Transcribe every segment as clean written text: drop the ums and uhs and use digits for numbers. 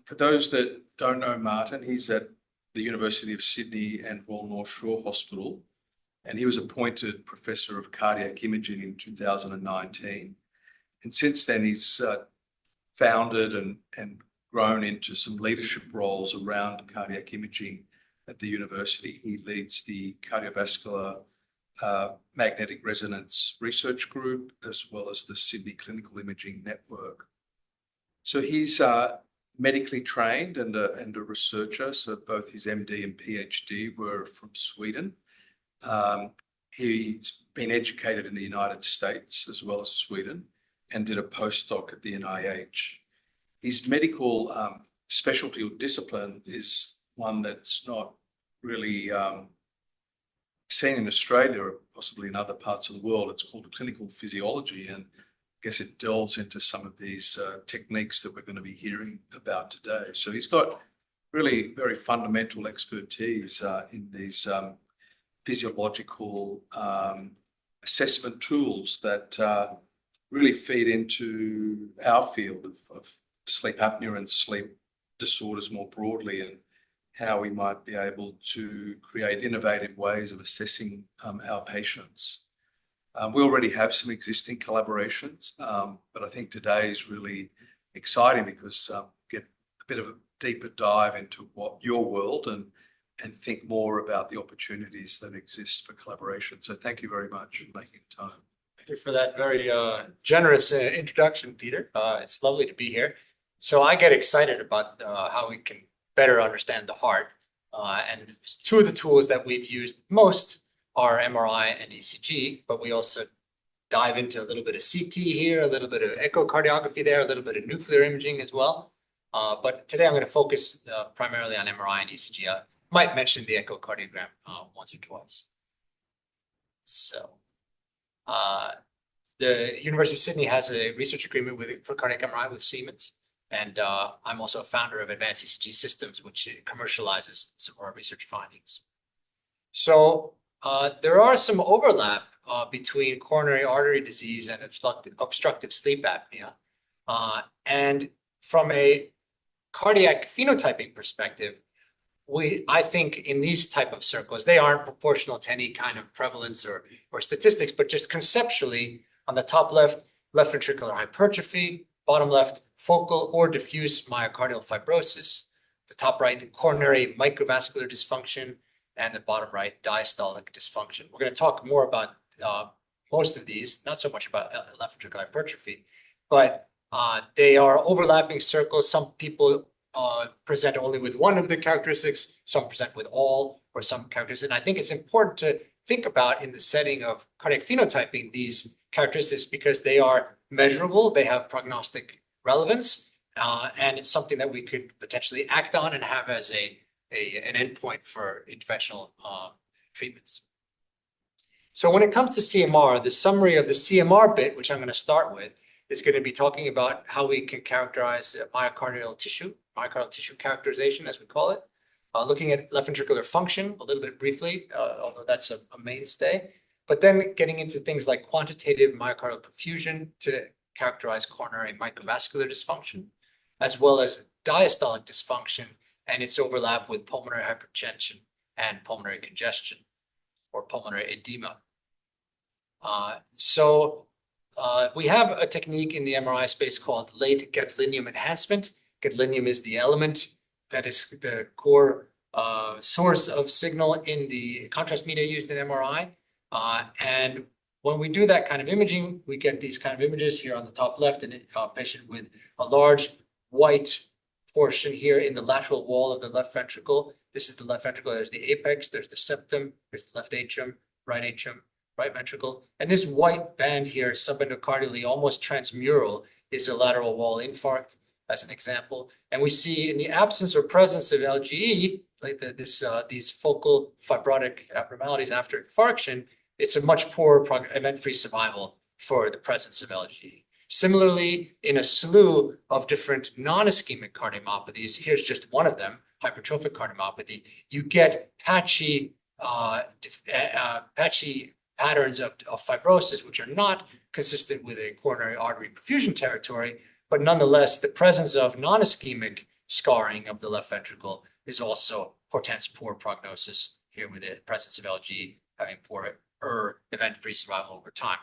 For those that don't know Martin, he's at the University of Sydney and Royal North Shore Hospital, and he was appointed Professor of Cardiac Imaging in 2019. And since then, he's founded and grown into some leadership roles around cardiac imaging at the university. He leads the Cardiovascular Magnetic Resonance Research Group, as well as the Sydney Clinical Imaging Network. So he's medically trained and a researcher. So both his MD and PhD were from Sweden. He's been educated in the United States as well as Sweden and did a postdoc at the NIH. His medical specialty or discipline is one that's not really seen in Australia or possibly in other parts of the world. It's called clinical physiology, and I guess it delves into some of these techniques that we're going to be hearing about today. So he's got really very fundamental expertise in these physiological assessment tools that really feed into our field of sleep apnea and sleep disorders more broadly, and how we might be able to create innovative ways of assessing our patients. We already have some existing collaborations, but I think today is really exciting because get a bit of a deeper dive into what your world and think more about the opportunities that exist for collaboration. So thank you very much for making time. Thank you for that very generous introduction, Peter. It's lovely to be here. So I get excited about how we can better understand the heart. And two of the tools that we've used most are MRI and ECG, but we also dive into a little bit of CT here, a little bit of echocardiography there, a little bit of nuclear imaging as well. But today I'm going to focus primarily on MRI and ECG. I might mention the echocardiogram once or twice. So the University of Sydney has a research agreement for cardiac MRI with Siemens. And I'm also a founder of Advanced ECG Systems, which commercializes some of our research findings. So there are some overlap between coronary artery disease and obstructive sleep apnea. And from a cardiac phenotyping perspective, I think in these type of circles, they aren't proportional to any kind of prevalence or statistics, but just conceptually, on the top left ventricular hypertrophy, bottom left, focal or diffuse myocardial fibrosis, the top right, the coronary microvascular dysfunction, and the bottom right, diastolic dysfunction. We're going to talk more about most of these, not so much about left ventricular hypertrophy, but they are overlapping circles. Some people present only with one of the characteristics, some present with all, or some characteristics. And I think it's important to think about in the setting of cardiac phenotyping these characteristics because they are measurable, they have prognostic relevance, and it's something that we could potentially act on and have as an endpoint for interventional treatments. So when it comes to CMR, the summary of the CMR bit, which I'm going to start with, is going to be talking about how we can characterize myocardial tissue characterization, as we call it, looking at left ventricular function a little bit briefly, although that's a mainstay, but then getting into things like quantitative myocardial perfusion to characterize coronary microvascular dysfunction, as well as diastolic dysfunction and its overlap with pulmonary hypertension and pulmonary congestion or pulmonary edema. We have a technique in the MRI space called late gadolinium enhancement. Gadolinium is the element that is the core source of signal in the contrast media used in MRI. And when we do that kind of imaging, we get these kind of images here on the top left in a patient with a large white portion here in the lateral wall of the left ventricle. This is the left ventricle. There's the apex, there's the septum, there's the left atrium, right ventricle. And this white band here, subendocardially, almost transmural, is a lateral wall infarct, as an example. And we see in the absence or presence of LGE, like these focal fibrotic abnormalities after infarction, it's a much poorer event-free survival for the presence of LGE. Similarly, in a slew of different non-ischemic cardiomyopathies, here's just one of them, hypertrophic cardiomyopathy, you get patchy patterns of fibrosis, which are not consistent with a coronary artery perfusion territory, but nonetheless, the presence of non-ischemic scarring of the left ventricle is also portends poor prognosis here with the presence of LG having poor event-free survival over time.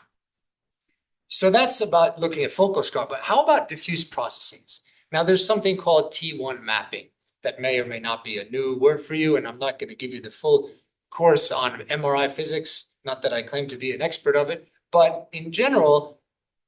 So that's about looking at focal scar, but how about diffuse processes? Now there's something called T1 mapping that may or may not be a new word for you, and I'm not going to give you the full course on MRI physics, not that I claim to be an expert of it, but in general,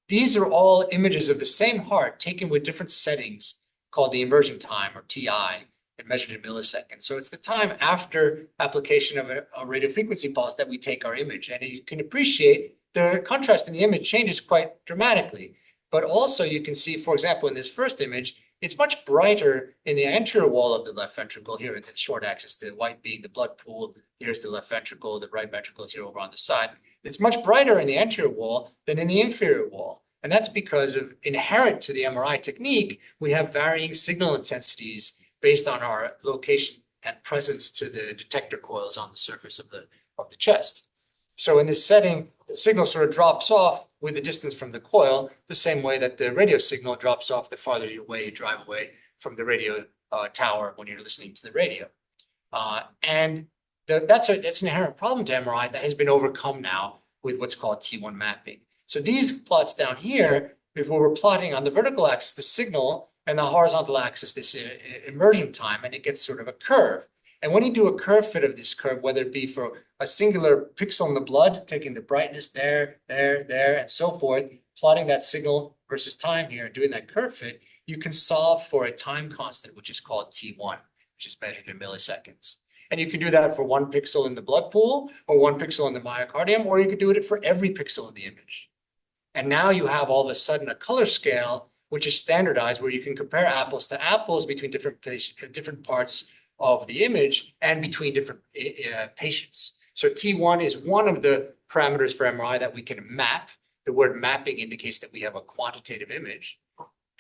these are all images of the same heart taken with different settings called the immersion time, or TI, and measured in milliseconds. So it's the time after application of a radiofrequency pulse that we take our image. And you can appreciate the contrast in the image changes quite dramatically. But also you can see, for example, in this first image, it's much brighter in the anterior wall of the left ventricle here in the short axis, the white being the blood pool. Here's the left ventricle, the right ventricle is here over on the side. It's much brighter in the anterior wall than in the inferior wall. And that's because of inherent to the MRI technique, we have varying signal intensities based on our location and presence to the detector coils on the surface of the chest. So in this setting, the signal sort of drops off with the distance from the coil, the same way that the radio signal drops off the farther away you drive away from the radio tower when you're listening to the radio. That's an inherent problem to MRI that has been overcome now with what's called T1 mapping. So these plots down here, if we were plotting on the vertical axis, the signal, and the horizontal axis, this immersion time, and it gets sort of a curve. And when you do a curve fit of this curve, whether it be for a singular pixel in the blood, taking the brightness there, and so forth, plotting that signal versus time here, and doing that curve fit, you can solve for a time constant, which is called T1, which is measured in milliseconds. And you can do that for 1 pixel in the blood pool, or 1 pixel in the myocardium, or you could do it for every pixel in the image. And now you have all of a sudden a color scale, which is standardized, where you can compare apples to apples between different parts of the image and between different patients. So T1 is one of the parameters for MRI that we can map. The word mapping indicates that we have a quantitative image.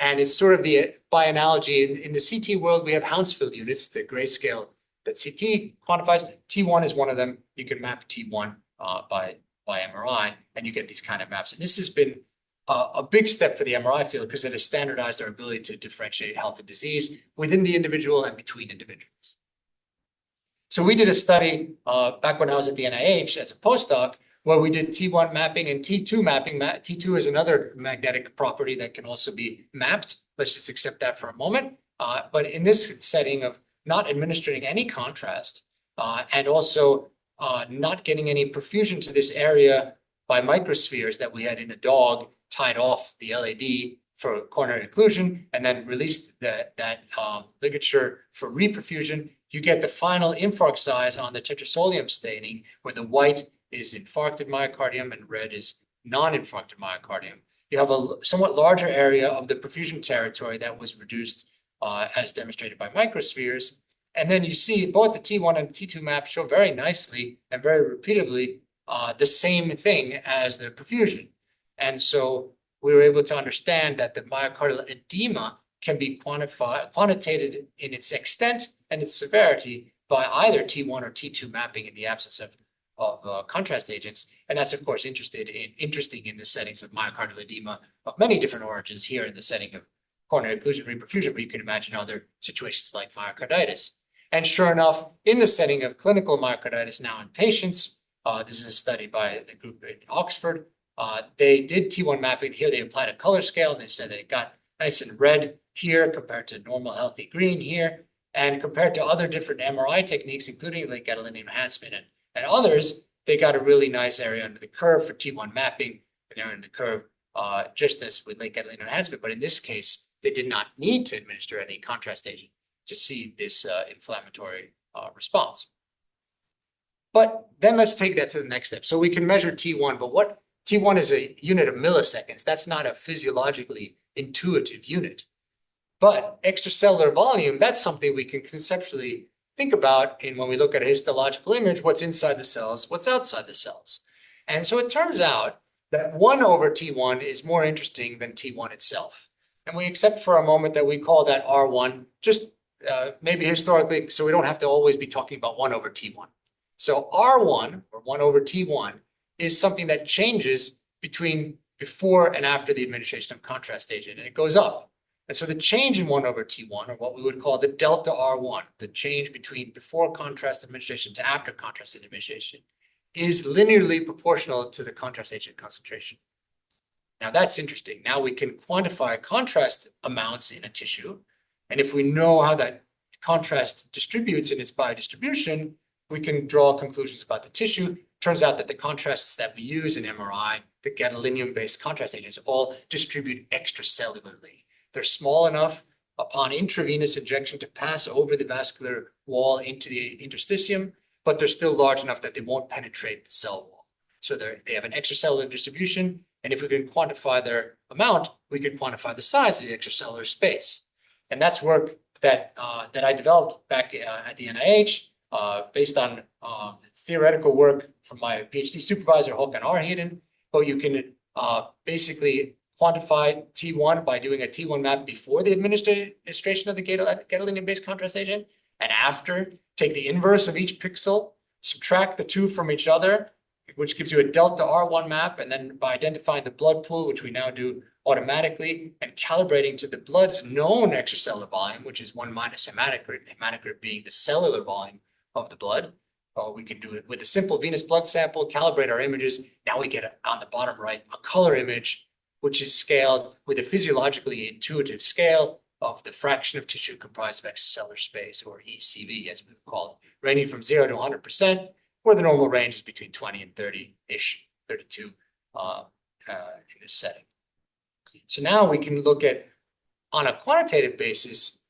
And it's sort of by analogy, in the CT world, we have Hounsfield units, the grayscale that CT quantifies. T1 is one of them. You can map T1 by MRI, and you get these kind of maps. And this has been a big step for the MRI field because it has standardized our ability to differentiate health and disease within the individual and between individuals. So we did a study back when I was at the NIH as a postdoc, where we did T1 mapping and T2 mapping. T2 is another magnetic property that can also be mapped. Let's just accept that for a moment. But in this setting of not administering any contrast and also not getting any perfusion to this area by microspheres that we had in a dog tied off the LAD for coronary occlusion, and then released that ligature for reperfusion, you get the final infarct size on the tetrasolium staining, where the white is infarcted myocardium and red is non-infarcted myocardium. You have a somewhat larger area of the perfusion territory that was reduced as demonstrated by microspheres. And then you see both the T1 and T2 maps show very nicely and very repeatably the same thing as the perfusion. And so we were able to understand that the myocardial edema can be quantitated in its extent and its severity by either T1 or T2 mapping in the absence of contrast agents. And that's, of course, interesting in the settings of myocardial edema of many different origins here in the setting of coronary occlusion reperfusion, but you can imagine other situations like myocarditis. And sure enough, in the setting of clinical myocarditis now in patients, this is a study by the group in Oxford, they did T1 mapping here. They applied a color scale, and they said that it got nice and red here compared to normal healthy green here. And compared to other different MRI techniques, including late gadolinium enhancement and others, they got a really nice area under the curve for T1 mapping, an area under the curve just as with late gadolinium enhancement. But in this case, they did not need to administer any contrast agent to see this inflammatory response. But then let's take that to the next step. So we can measure T1, but what T1 is a unit of milliseconds. That's not a physiologically intuitive unit. But extracellular volume, that's something we can conceptually think about when we look at a histological image, what's inside the cells, what's outside the cells. And so it turns out that 1 over T1 is more interesting than T1 itself. And we accept for a moment that we call that R1, just maybe historically, so we don't have to always be talking about 1 over T1. So R1, or 1 over T1, is something that changes between before and after the administration of contrast agent, and it goes up. And so the change in 1 over T1, or what we would call the delta R1, the change between before contrast administration to after contrast administration, is linearly proportional to the contrast agent concentration. Now that's interesting. Now we can quantify contrast amounts in a tissue. And if we know how that contrast distributes in its biodistribution, we can draw conclusions about the tissue. Turns out that the contrasts that we use in MRI, the gadolinium-based contrast agents, all distribute extracellularly. They're small enough upon intravenous injection to pass over the vascular wall into the interstitium, but they're still large enough that they won't penetrate the cell wall. So they have an extracellular distribution, and if we can quantify their amount, we can quantify the size of the extracellular space. And that's work that I developed back at the NIH based on theoretical work from my PhD supervisor, Håkan Arheden. But you can basically quantify T1 by doing a T1 map before the administration of the gadolinium-based contrast agent, and after, take the inverse of each pixel, subtract the two from each other, which gives you a delta R1 map, and then by identifying the blood pool, which we now do automatically, and calibrating to the blood's known extracellular volume, which is 1 minus hematocrit, hematocrit being the cellular volume of the blood. We can do it with a simple venous blood sample, calibrate our images. Now we get, on the bottom right, a color image, which is scaled with a physiologically intuitive scale of the fraction of tissue comprised of extracellular space, or ECV, as we would call it, ranging from 0 to 100%, where the normal range is between 20 and 30-ish, 32 in this setting. So now we can look at, on a quantitative basis,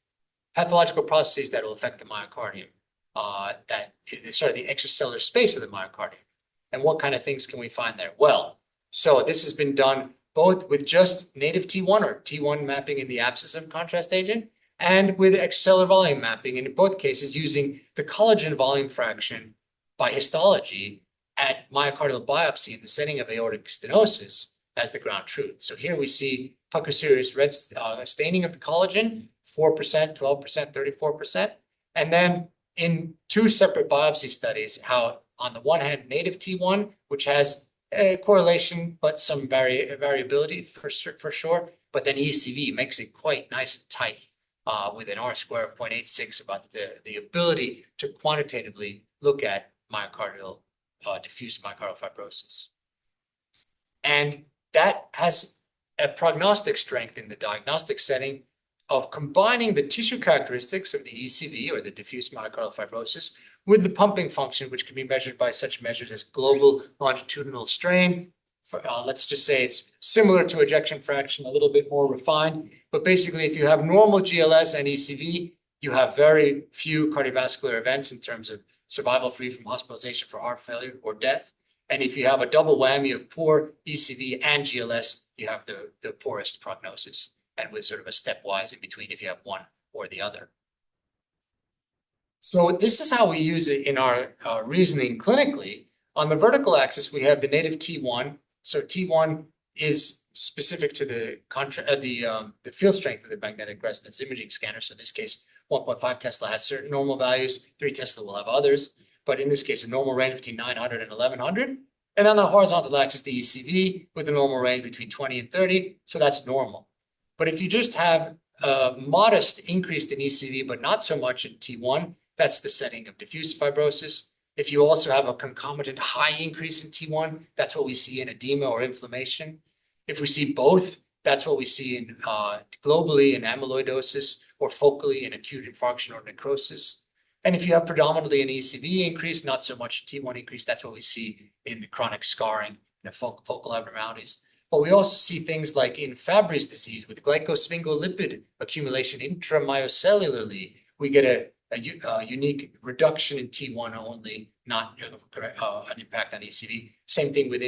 pathological processes that will affect the myocardium, that is sort of the extracellular space of the myocardium. And what kind of things can we find there? Well, so this has been done both with just native T1 or T1 mapping in the absence of contrast agent, and with extracellular volume mapping, and in both cases using the collagen volume fraction by histology at myocardial biopsy in the setting of aortic stenosis as the ground truth. So here we see puccocereus red staining of the collagen, 4%, 12%, 34%. And then in 2 separate biopsy studies, how on the one hand, native T1, which has a correlation, but some variability for sure, but then ECV makes it quite nice and tight with an R-square of 0.86 about the ability to quantitatively look at myocardial, diffuse myocardial fibrosis. And that has a prognostic strength in the diagnostic setting of combining the tissue characteristics of the ECV, or the diffuse myocardial fibrosis, with the pumping function, which can be measured by such measures as global longitudinal strain. Let's just say it's similar to ejection fraction, a little bit more refined. But basically, if you have normal GLS and ECV, you have very few cardiovascular events in terms of survival free from hospitalization for heart failure or death. And if you have a double whammy of poor ECV and GLS, you have the poorest prognosis, and with sort of a stepwise in between if you have one or the other. So this is how we use it in our reasoning clinically. On the vertical axis, we have the native T1. So T1 is specific to the field strength of the magnetic resonance imaging scanner. So in this case, 1.5 Tesla has certain normal values, 3 Tesla will have others. But in this case, a normal range between 900 and 1100. And on the horizontal axis, the ECV with a normal range between 20 and 30. So that's normal. But if you just have a modest increase in ECV, but not so much in T1, that's the setting of diffuse fibrosis. If you also have a concomitant high increase in T1, that's what we see in edema or inflammation. If we see both, that's what we see in globally in amyloidosis, or focally in acute infarction or necrosis. And if you have predominantly an ECV increase, not so much T1 increase, that's what we see in chronic scarring and focal abnormalities. But we also see things like in Fabry's disease with glycosphingolipid accumulation intramyocellularly. We get a unique reduction in T1 only, not an impact on ECV. Same thing with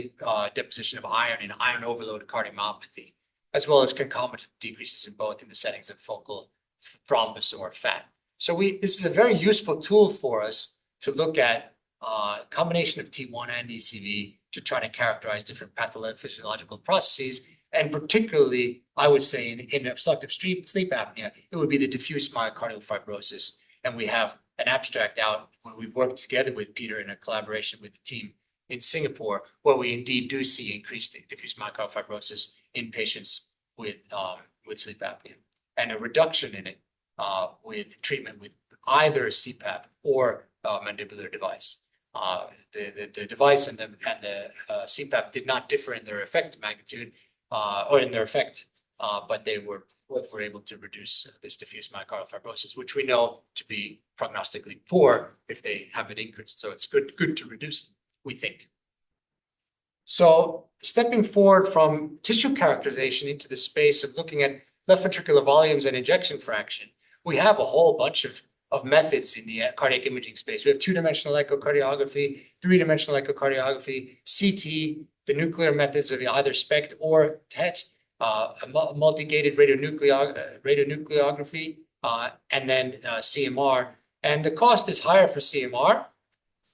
deposition of iron in iron overload cardiomyopathy, as well as concomitant decreases in both in the settings of focal thrombus or fat. So this is a very useful tool for us to look at a combination of T1 and ECV to try to characterize different pathophysiological processes. And particularly, I would say in obstructive sleep apnea, it would be the diffuse myocardial fibrosis. And we have an abstract out where we've worked together with Peter in a collaboration with the team in Singapore, where we indeed do see increased diffuse myocardial fibrosis in patients with sleep apnea. and a reduction in it with treatment with either CPAP or mandibular device. The device and the CPAP did not differ in their effect magnitude or in their effect, but they were able to reduce this diffuse myocardial fibrosis, which we know to be prognostically poor if they have it increased. So it's good to reduce it, we think. So stepping forward from tissue characterization into the space of looking at left ventricular volumes and ejection fraction, we have a whole bunch of methods in the cardiac imaging space. We have two-dimensional echocardiography, three-dimensional echocardiography, CT, the nuclear methods of either SPECT or PET, multi-gated radionucleography, and then CMR. And the cost is higher for CMR,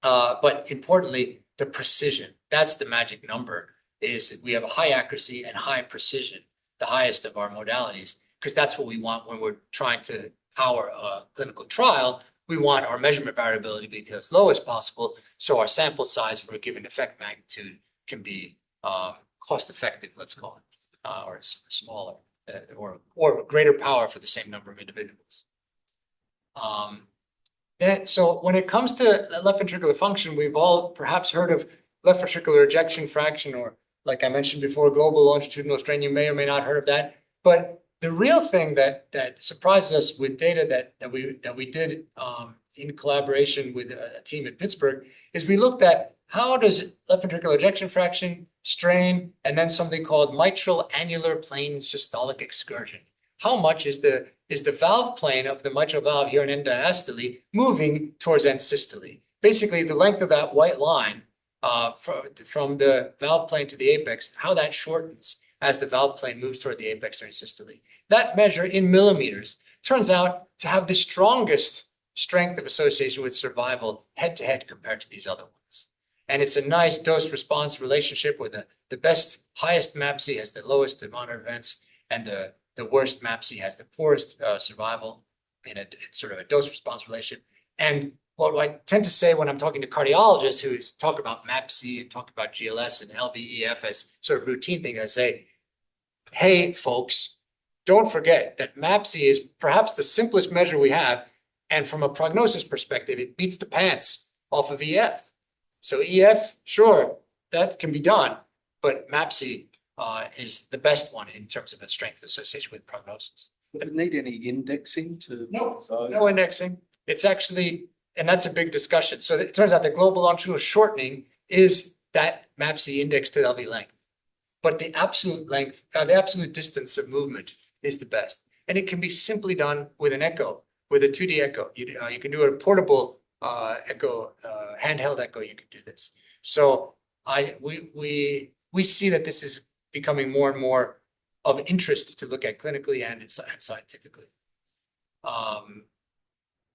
but importantly, the precision. That's the magic number, is we have a high accuracy and high precision, the highest of our modalities, because that's what we want when we're trying to power a clinical trial. We want our measurement variability to be as low as possible, so our sample size for a given effect magnitude can be cost effective, let's call it, or smaller, or greater power for the same number of individuals. So when it comes to left ventricular function, we've all perhaps heard of left ventricular ejection fraction, or like I mentioned before, global longitudinal strain. You may or may not heard of that. But the real thing that surprises us with data that we did in collaboration with a team at Pittsburgh is we looked at how does left ventricular ejection fraction, strain, and then something called mitral annular plane systolic excursion. How much is the valve plane of the mitral valve here in end diastole moving towards end systole? Basically, the length of that white line from the valve plane to the apex, how that shortens as the valve plane moves toward the apex during systole. That measure in millimeters turns out to have the strongest strength of association with survival head-to-head compared to these other ones. And it's a nice dose-response relationship where the best, highest MAPSE has the lowest amount of events, and the worst MAPSE has the poorest survival in a sort of a dose-response relationship. And what I tend to say when I'm talking to cardiologists who talk about MAPSE and talk about GLS and LVEF as sort of routine thing, I say, hey, folks, don't forget that MAPSE is perhaps the simplest measure we have. And from a prognosis perspective, it beats the pants off of EF. So EF, sure, that can be done, but MAPSE is the best one in terms of its strength association with prognosis. Does it need any indexing to? No indexing. It's actually, and that's a big discussion. So it turns out that global longitudinal shortening is that MAPSE index to LV length, but the absolute length, the absolute distance of movement is the best. And it can be simply done with an echo, with a 2D echo. You can do a portable echo, handheld echo. You can do this. So we see that this is becoming more and more of interest to look at clinically and scientifically.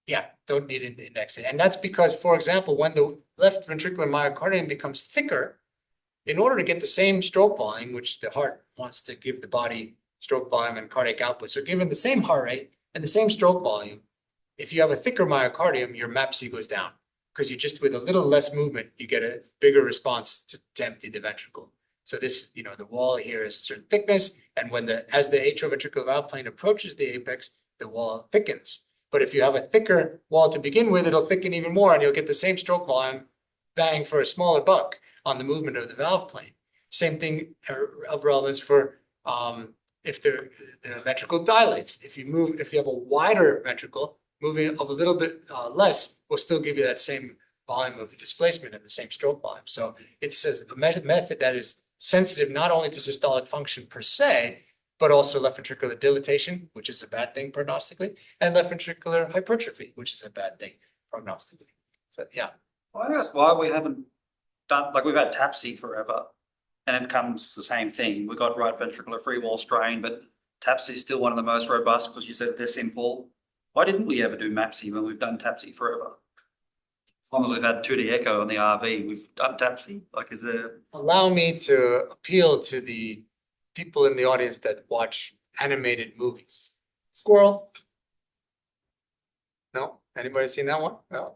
Yeah, don't need an indexing. And that's because, for example, when the left ventricular myocardium becomes thicker, in order to get the same stroke volume, which the heart wants to give the body stroke volume and cardiac output, so given the same heart rate and the same stroke volume, if you have a thicker myocardium, your MAPSE goes down, because you just, with a little less movement, you get a bigger response to empty the ventricle. So this, the wall here is a certain thickness, and as the atrioventricular valve plane approaches the apex, the wall thickens. But if you have a thicker wall to begin with, it'll thicken even more, and you'll get the same stroke volume bang for a smaller buck on the movement of the valve plane. Same thing of relevance for if the ventricle dilates. If you have a wider ventricle, moving of a little bit less will still give you that same volume of displacement and the same stroke volume. So it's a method that is sensitive not only to systolic function per se, but also left ventricular dilatation, which is a bad thing prognostically, and left ventricular hypertrophy, which is a bad thing prognostically. So yeah. I asked why we haven't done, like we've had TAPSE forever, and it comes the same thing. We've got right ventricular free wall strain, but TAPSE is still one of the most robust because you said they're simple. Why didn't we ever do MAPSE when we've done TAPSE forever? As long as we've had 2D echo on the RV, we've done TAPSE. Like, is there? Allow me to appeal to the people in the audience that watch animated movies. Squirrel? No? Anybody seen that one? No.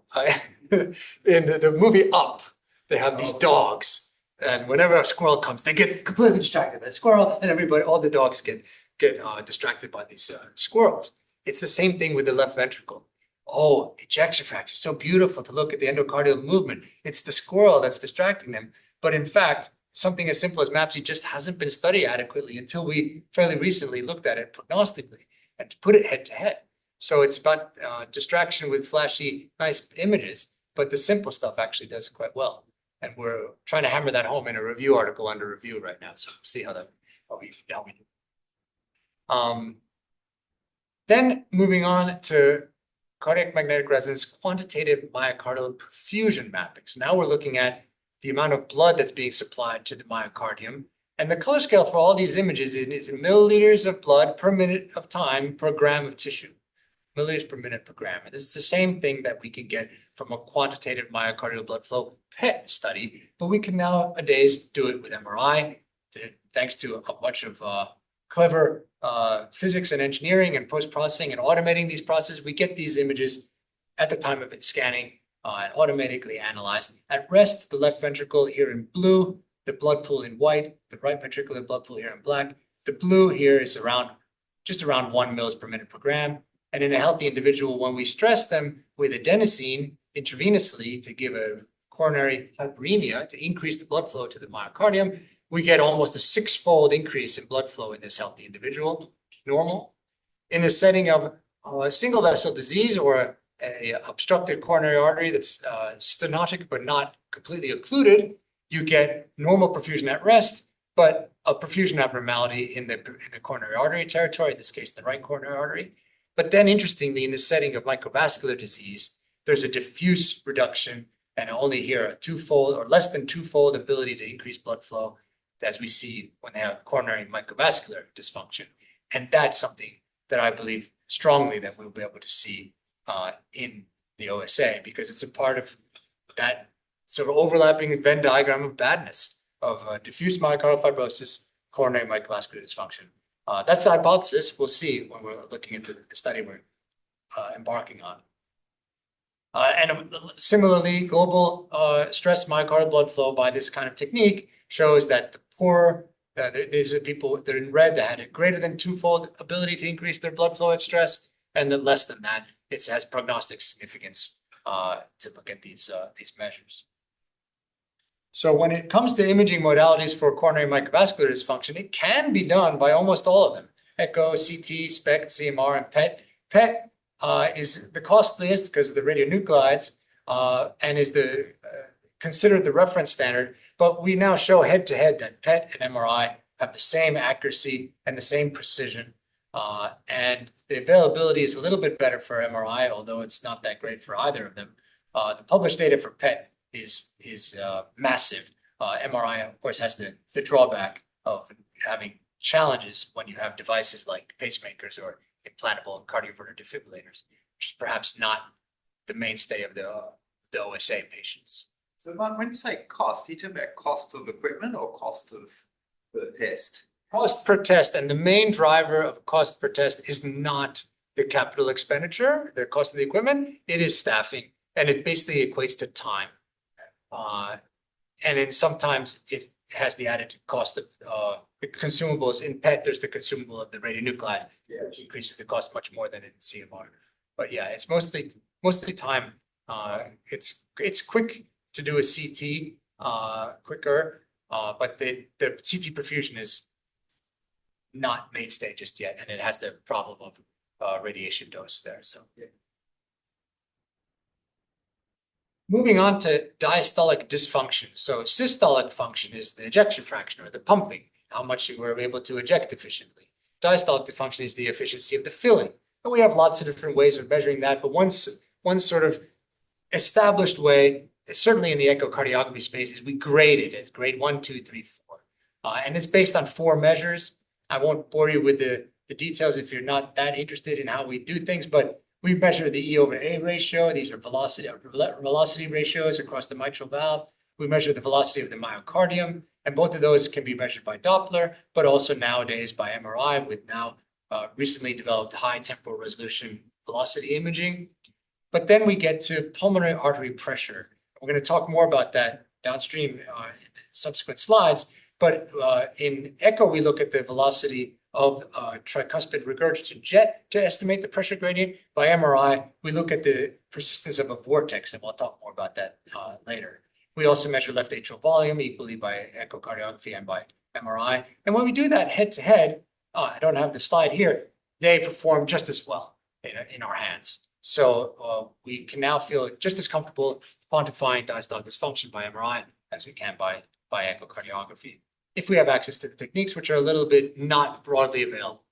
In the movie Up, they have these dogs, and whenever a squirrel comes, they get completely distracted by the squirrel, and all the dogs get get distracted by these squirrels. It's the same thing with the left ventricle. Oh, ejection fraction, so beautiful to look at the endocardial movement. It's the squirrel that's distracting them. But in fact, something as simple as MAPSE just hasn't been studied adequately until we fairly recently looked at it prognostically and to put it head to head. So it's about distraction with flashy, nice images, but the simple stuff actually does quite well. And we're trying to hammer that home in a review article under review right now. So see how we do. Then moving on to cardiac magnetic resonance quantitative myocardial perfusion mapping. So now we're looking at the amount of blood that's being supplied to the myocardium. And the color scale for all these images is milliliters of blood per minute of time per gram of tissue. Milliliters per minute per gram. And this is the same thing that we can get from a quantitative myocardial blood flow PET study, but we can nowadays do it with MRI, thanks to a bunch of clever physics and engineering and post-processing and automating these processes. We get these images at the time of scanning and automatically analyzed. At rest, the left ventricle here in blue, the blood pool in white, the right ventricular blood pool here in black. The blue here is just around 1 mils per minute per gram. And in a healthy individual, when we stress them with adenosine intravenously to give a coronary hyperemia to increase the blood flow to the myocardium, we get almost a 6-fold increase in blood flow in this healthy individual, normal. In the setting of a single vessel disease or a obstructed coronary artery that's stenotic but not completely occluded, you get normal perfusion at rest, but a perfusion abnormality in the coronary artery territory, in this case, the right coronary artery. But then interestingly, in the setting of microvascular disease, there's a diffuse reduction and only here a 2-fold or less than 2-fold ability to increase blood flow, as we see when they have coronary microvascular dysfunction. And that's something that I believe strongly that we'll be able to see in the OSA, because it's a part of that sort of overlapping Venn diagram of badness of diffuse myocardial fibrosis, coronary microvascular dysfunction. That's the hypothesis. We'll see when we're looking into the study we're embarking on. And similarly, global stress myocardial blood flow by this kind of technique shows that the poor, these are people that are in red that had a greater than 2-fold ability to increase their blood flow at stress, and then less than that, it has prognostic significance to look at these measures. So when it comes to imaging modalities for coronary microvascular dysfunction, it can be done by almost all of them. Echo, CT, SPECT, CMR, and PET. PET is the costliest because of the radionuclides and is considered the reference standard. But we now show head-to-head that PET and MRI have the same accuracy and the same precision. And the availability is a little bit better for MRI, although it's not that great for either of them. The published data for PET is massive. MRI, of course, has the drawback of having challenges when you have devices like pacemakers or implantable cardioverter defibrillators, which is perhaps not the mainstay of the OSA patients. So Martin, when you say cost, are you talking about cost of equipment or cost of the test? Cost per test, and the main driver of cost per test is not the capital expenditure, the cost of the equipment, it is staffing, and it basically equates to time. And then sometimes it has the added cost of the consumables. In PET, there's the consumable of the radionuclide, which increases the cost much more than in CMR. But yeah, it's mostly time. It's quick to do a CT, quicker, but the CT perfusion is not mainstay just yet, and it has the problem of radiation dose there. So. Yeah. Moving on to diastolic dysfunction. So systolic function is the ejection fraction or the pumping, how much we're able to eject efficiently. Diastolic dysfunction is the efficiency of the filling. And we have lots of different ways of measuring that, but one sort of established way, certainly in the echocardiography space, is we grade it as grade 1, 2, 3, 4. And it's based on 4 measures. I won't bore you with the details if you're not that interested in how we do things, but we measure the E/A ratio. These are velocity ratios across the mitral valve. We measure the velocity of the myocardium, and both of those can be measured by Doppler, but also nowadays by MRI with now recently developed high temporal resolution velocity imaging. But then we get to pulmonary artery pressure. We're going to talk more about that downstream in subsequent slides. But in echo, we look at the velocity of tricuspid regurgitant jet to estimate the pressure gradient. By MRI, we look at the persistence of a vortex, and we'll talk more about that later. We also measure left atrial volume equally by echocardiography and by MRI. And when we do that head to head, I don't have the slide here, they perform just as well in our hands. So we can now feel just as comfortable quantifying diastolic dysfunction by MRI as we can by echocardiography, if we have access to the techniques, which are a little bit not broadly available.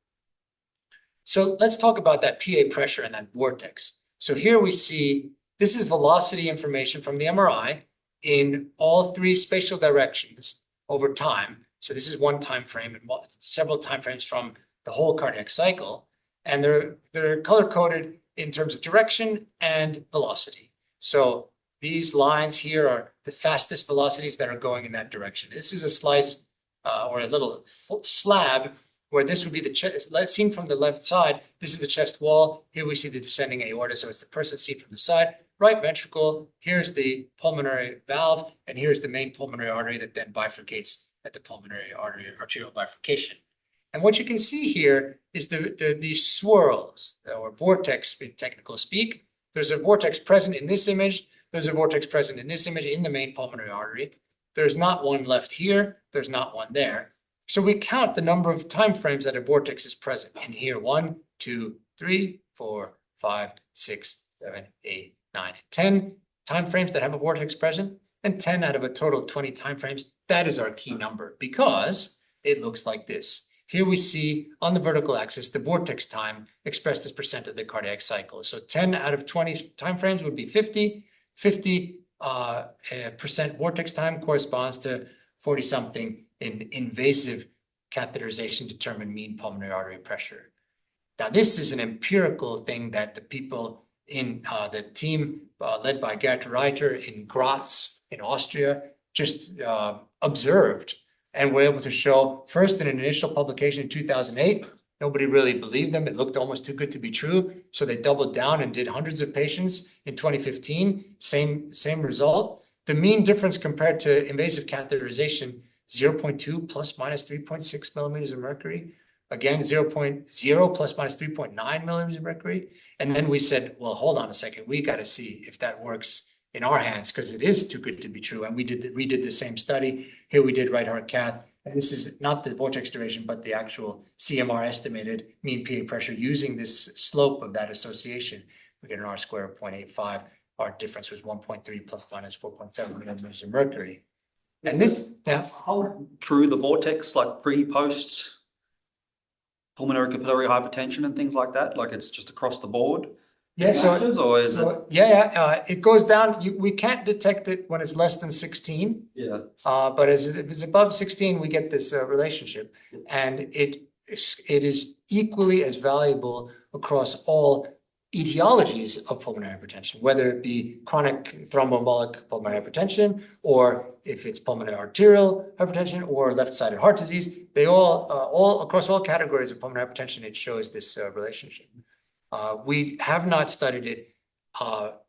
So let's talk about that PA pressure and that vortex. So here we see, this is velocity information from the MRI in all three spatial directions over time. So this is one time frame and several time frames from the whole cardiac cycle. And they're color-coded in terms of direction and velocity. So these lines here are the fastest velocities that are going in that direction. This is a slice or a little slab where this would be the chest, seen from the left side. This is the chest wall. Here we see the descending aorta. So it's the person seen from the side. Right ventricle, here's the pulmonary valve, and here's the main pulmonary artery that then bifurcates at the pulmonary artery arterial bifurcation. And what you can see here is these swirls or vortex in technical speak. There's a vortex present in this image. There's a vortex present in this image in the main pulmonary artery. There's not one left here. There's not one there. So we count the number of time frames that a vortex is present in here. 1, 2, 3, 4, 5, 6, 7, 8, 9, 10 time frames that have a vortex present, and 10 out of a total of 20 time frames. That is our key number because it looks like this. Here we see on the vertical axis the vortex time expressed as percent of the cardiac cycle. So 10 out of 20 time frames would be 50. 50% vortex time corresponds to 40-something in invasive catheterization determined mean pulmonary artery pressure. Now, this is an empirical thing that the people in the team led by Gerd Reiter in Graz in Austria just observed and were able to show first in an initial publication in 2008. Nobody really believed them. It looked almost too good to be true. So they doubled down and did hundreds of patients in 2015. Same result. The mean difference compared to invasive catheterization, 0.2 plus minus 3.6 millimeters of mercury. Again, 0.0 plus minus 3.9 millimeters of mercury. And then we said, well, hold on a second. We got to see if that works in our hands because it is too good to be true. And we did the same study. Here we did right heart cath. And this is not the vortex duration, but the actual CMR estimated mean PA pressure using this slope of that association. We get an R square of 0.85. Our difference was 1.3 plus minus 4.7 millimeters of mercury. And this, yeah. How true the vortex, like pre-post pulmonary capillary hypertension and things like that? Like it's just across the board? Yeah, it goes down. We can't detect it when it's less than 16. Yeah. But if it's above 16, we get this relationship, and it is equally as valuable across all etiologies of pulmonary hypertension, whether it be chronic thromboembolic pulmonary hypertension, or if it's pulmonary arterial hypertension or left-sided heart disease. They all across all categories of pulmonary hypertension, it shows this relationship. We have not studied it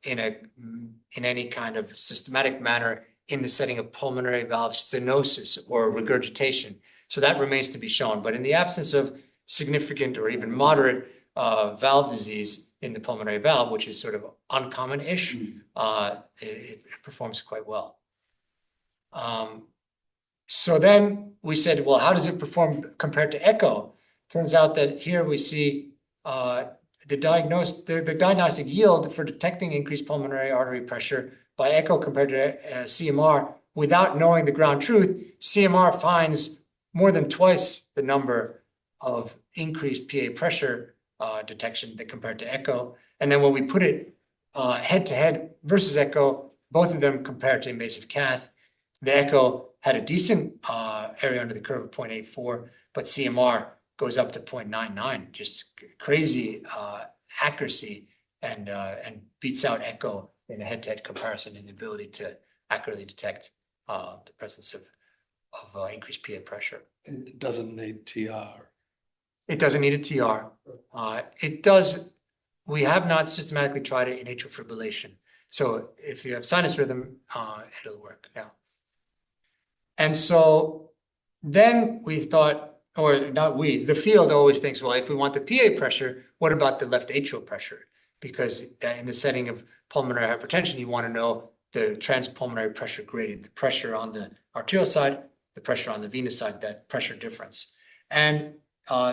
in any kind of systematic manner in the setting of pulmonary valve stenosis or regurgitation. So that remains to be shown. But in the absence of significant or even moderate valve disease in the pulmonary valve, which is sort of uncommon-ish, it performs quite well. So then we said, well, how does it perform compared to echo? Turns out that here we see the diagnostic yield for detecting increased pulmonary artery pressure by echo compared to CMR without knowing the ground truth. CMR finds more than twice the number of increased PA pressure detection that compared to echo. And then when we put it head to head versus echo, both of them compared to invasive cath, the echo had a decent area under the curve of 0.84, but CMR goes up to 0.99, just crazy accuracy, and beats out echo in a head-to-head comparison in the ability to accurately detect the presence of increased PA pressure. And it doesn't need TR. It doesn't need a TR. It does. We have not systematically tried it in atrial fibrillation. So if you have sinus rhythm, it'll work. Yeah. And so then we thought, or not we, the field always thinks, well, if we want the PA pressure, what about the left atrial pressure? Because in the setting of pulmonary hypertension, you want to know the transpulmonary pressure gradient, the pressure on the arterial side, the pressure on the venous side, that pressure difference. And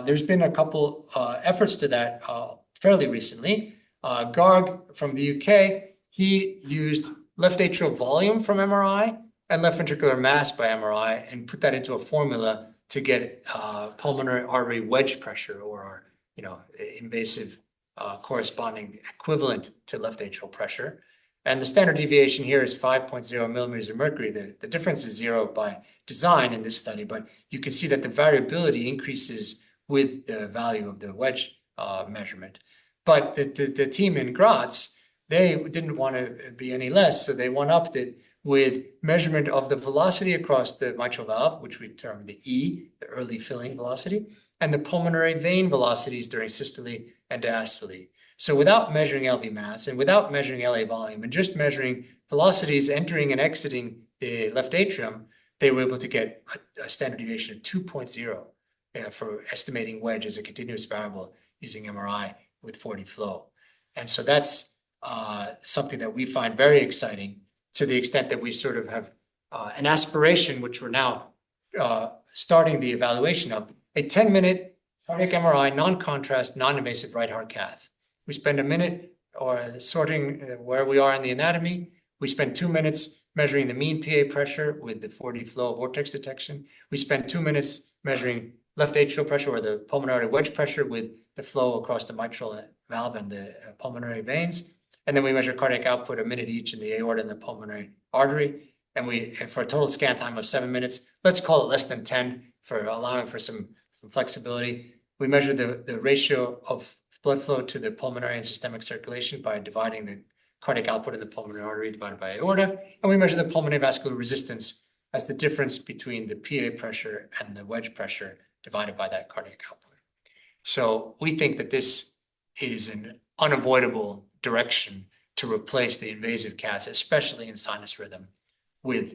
there's been a couple efforts to that fairly recently. Garg from the UK, he used left atrial volume from MRI and left ventricular mass by MRI and put that into a formula to get pulmonary artery wedge pressure, or invasive corresponding equivalent to left atrial pressure. And the standard deviation here is 5.0 millimeters of mercury. The difference is 0 by design in this study, but you can see that the variability increases with the value of the wedge measurement. But the team in Graz, they didn't want to be any less, so they one-upped it with measurement of the velocity across the mitral valve, which we term the E, the early filling velocity, and the pulmonary vein velocities during systole and diastole. So without measuring LV mass and without measuring LA volume and just measuring velocities entering and exiting the left atrium, they were able to get a standard deviation of 2.0 for estimating wedge as a continuous variable using MRI with 40 flow. And so that's something that we find very exciting, to the extent that we sort of have an aspiration, which we're now starting the evaluation of, a 10-minute cardiac MRI, non-contrast, non-invasive right heart cath. We spend a minute sorting where we are in the anatomy. We spend 2 minutes measuring the mean PA pressure with the 4D flow vortex detection. We spend 2 minutes measuring left atrial pressure, or the pulmonary artery wedge pressure, with the flow across the mitral valve and the pulmonary veins. And then we measure cardiac output a minute each in the aorta and the pulmonary artery. And for a total scan time of 7 minutes, let's call it less than 10 for allowing for some flexibility. We measure the ratio of blood flow to the pulmonary and systemic circulation by dividing the cardiac output in the pulmonary artery divided by aorta. And we measure the pulmonary vascular resistance as the difference between the PA pressure and the wedge pressure divided by that cardiac output. So we think that this is an unavoidable direction to replace the invasive caths, especially in sinus rhythm, with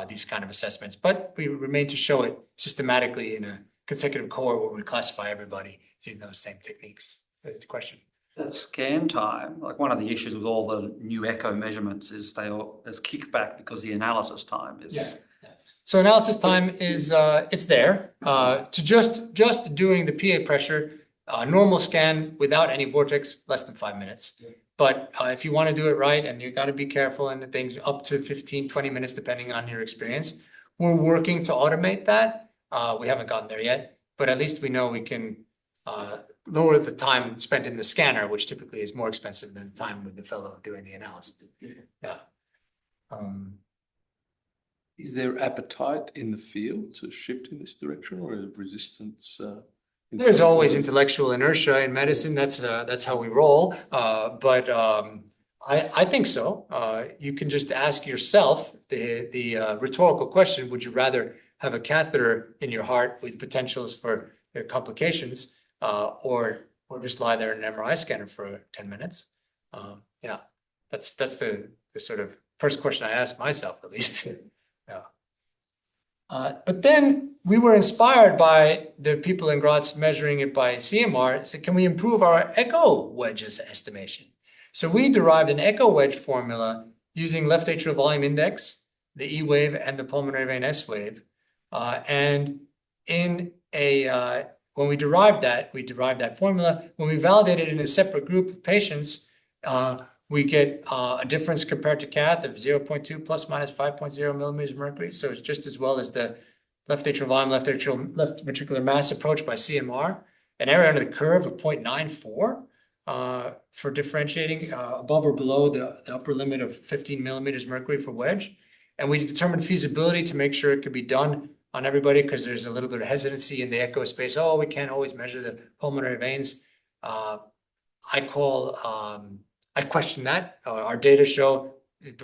these kind of assessments. But we remain to show it systematically in a consecutive cohort where we classify everybody using those same techniques. That's a question. That scan time, like one of the issues with all the new echo measurements is there's kickback because the analysis time is. Yeah. So analysis time is it's there to just doing the PA pressure, normal scan without any vortex, less than 5 minutes. Yeah. But if you want to do it right, and you got to be careful, and things up to 15, 20 minutes, depending on your experience, we're working to automate that. We haven't gotten there yet, but at least we know we can lower the time spent in the scanner, which typically is more expensive than the time with the fellow doing the analysis. Yeah. Is there appetite in the field to shift in this direction, or is resistance? There's always intellectual inertia in medicine. That's how we roll. But I think so. You can just ask yourself the rhetorical question: would you rather have a catheter in your heart with potentials for complications, or just lie there in an MRI scanner for 10 minutes? Yeah, that's the sort of first question I ask myself, at least. Yeah. But then we were inspired by the people in Graz measuring it by CMR. So can we improve our echo wedges estimation? So we derived an echo wedge formula using left atrial volume index, the E wave, and the pulmonary vein S wave. And when we derived that formula. When we validated it in a separate group of patients, we get a difference compared to cath of 0.2 plus minus 5.0 millimeters of mercury. So it's just as well as the left atrial volume, left ventricular mass approach by CMR. An area under the curve of 0.94 for differentiating above or below the upper limit of 15 millimeters mercury for wedge. And we determined feasibility to make sure it could be done on everybody, because there's a little bit of hesitancy in the echo space. Oh, we can't always measure the pulmonary veins. I question that. Our data show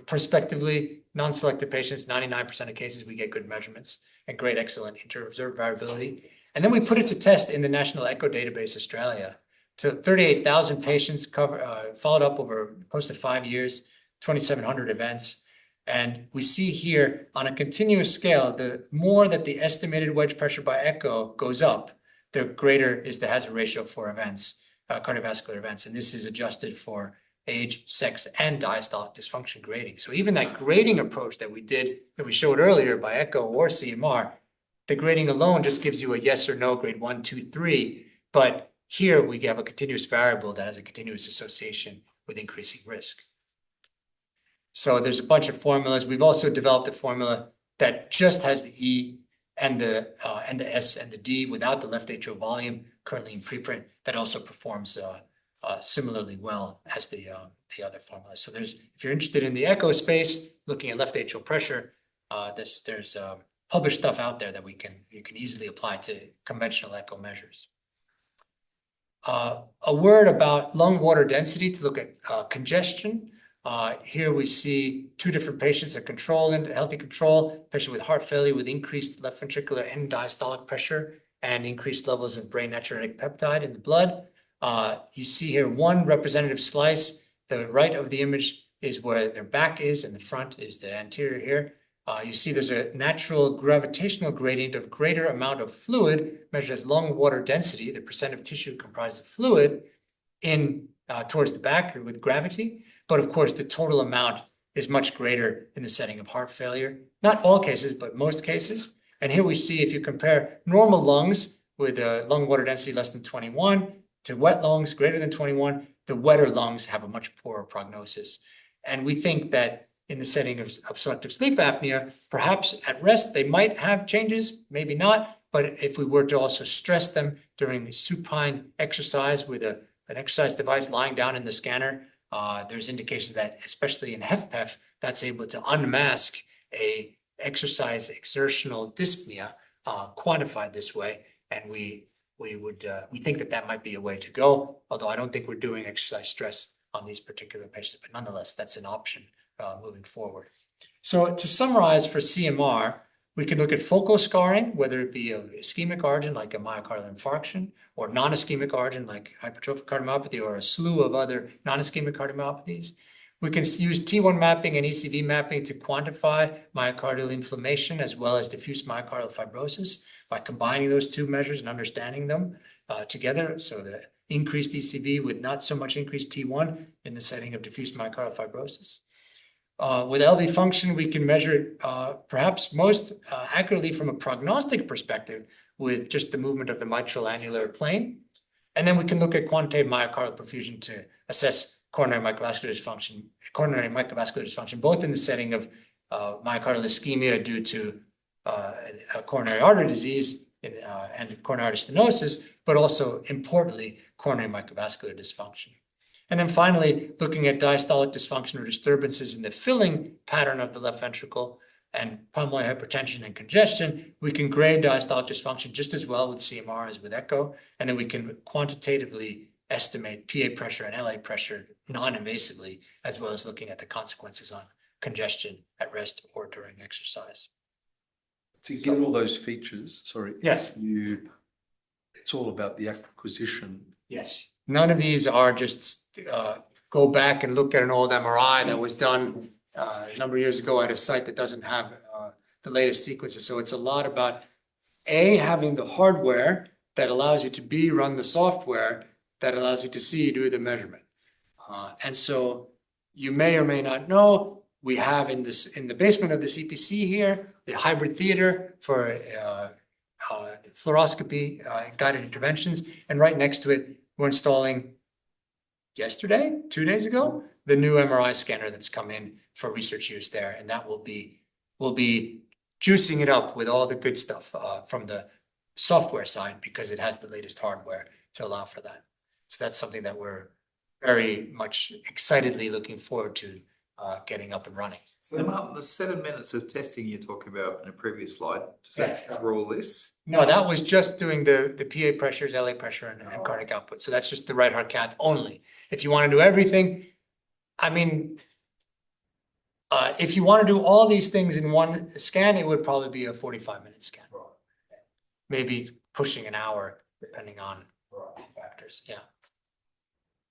prospectively non-selected patients, 99% of cases, we get good measurements and great, excellent inter-observed variability. And then we put it to test in the National Echo Database Australia to 38,000 patients followed up over close to 5 years, 2,700 events. And we see here on a continuous scale, the more that the estimated wedge pressure by echo goes up, the greater is the hazard ratio for events, cardiovascular events. And this is adjusted for age, sex, and diastolic dysfunction grading. So even that grading approach that we showed earlier by echo or CMR, the grading alone just gives you a yes or no grade 1, 2, 3. But here we have a continuous variable that has a continuous association with increasing risk. So there's a bunch of formulas. We've also developed a formula that just has the E and the S and the D without the left atrial volume, currently in preprint, that also performs similarly well as the other formulas. So if you're interested in the echo space, looking at left atrial pressure, there's published stuff out there that you can easily apply to conventional echo measures. A word about lung water density to look at congestion. Here we see two different patients, a control and a healthy control, patient with heart failure with increased left ventricular and diastolic pressure and increased levels of brain natriuretic peptide in the blood. You see here one representative slice. The right of the image is where their back is and the front is the anterior here. You see there's a natural gravitational gradient of greater amount of fluid measured as lung water density, the percent of tissue comprised of fluid in towards the back with gravity. But of course, the total amount is much greater in the setting of heart failure. Not all cases, but most cases. And here we see if you compare normal lungs with a lung water density less than 21 to wet lungs greater than 21, the wetter lungs have a much poorer prognosis. And we think that in the setting of obstructive sleep apnea, perhaps at rest, they might have changes, maybe not. But if we were to also stress them during supine exercise with an exercise device lying down in the scanner, there's indications that, especially in HFpEF, that's able to unmask a exercise exertional dyspnea quantified this way. And we think that might be a way to go, although I don't think we're doing exercise stress on these particular patients, but nonetheless, that's an option moving forward. So to summarize for CMR, we can look at focal scarring, whether it be of ischemic origin, like a myocardial infarction, or non-ischemic origin, like hypertrophic cardiomyopathy, or a slew of other non-ischemic cardiomyopathies. We can use T1 mapping and ECV mapping to quantify myocardial inflammation as well as diffuse myocardial fibrosis by combining those two measures and understanding them together. So the increased ECV with not so much increased T1 in the setting of diffuse myocardial fibrosis. With LV function, we can measure it perhaps most accurately from a prognostic perspective with just the movement of the mitral annular plane. And then we can look at quantitative myocardial perfusion to assess coronary microvascular dysfunction, both in the setting of myocardial ischemia due to a coronary artery disease and coronary artery stenosis, but also importantly, coronary microvascular dysfunction. And then finally, looking at diastolic dysfunction or disturbances in the filling pattern of the left ventricle and pulmonary hypertension and congestion, we can grade diastolic dysfunction just as well with CMR as with echo. And then we can quantitatively estimate PA pressure and LA pressure non-invasively, as well as looking at the consequences on congestion at rest or during exercise. To get all those features, Yes. It's all about the acquisition. Yes. None of these are just go back and look at an old MRI that was done a number of years ago at a site that doesn't have the latest sequences. So it's a lot about A, having the hardware that allows you to B, run the software that allows you to C, do the measurement. And so you may or may not know, we have in the basement of the CPC here, the hybrid theater for fluoroscopy guided interventions. And right next to it, we're installing yesterday, 2 days ago, the new MRI scanner that's come in for research use there. And that will be juicing it up with all the good stuff from the software side because it has the latest hardware to allow for that. So that's something that we're very much excitedly looking forward to getting up and running. So Martin, the 7 minutes of testing you're talking about in a previous slide, does that cover all this? No, that was just doing the PA pressures, LA pressure, and cardiac output. So that's just the right heart cath only. If you want to do everything, I mean, if you want to do all these things in one scan, it would probably be a 45-minute scan. Maybe pushing an hour, depending on factors. Yeah.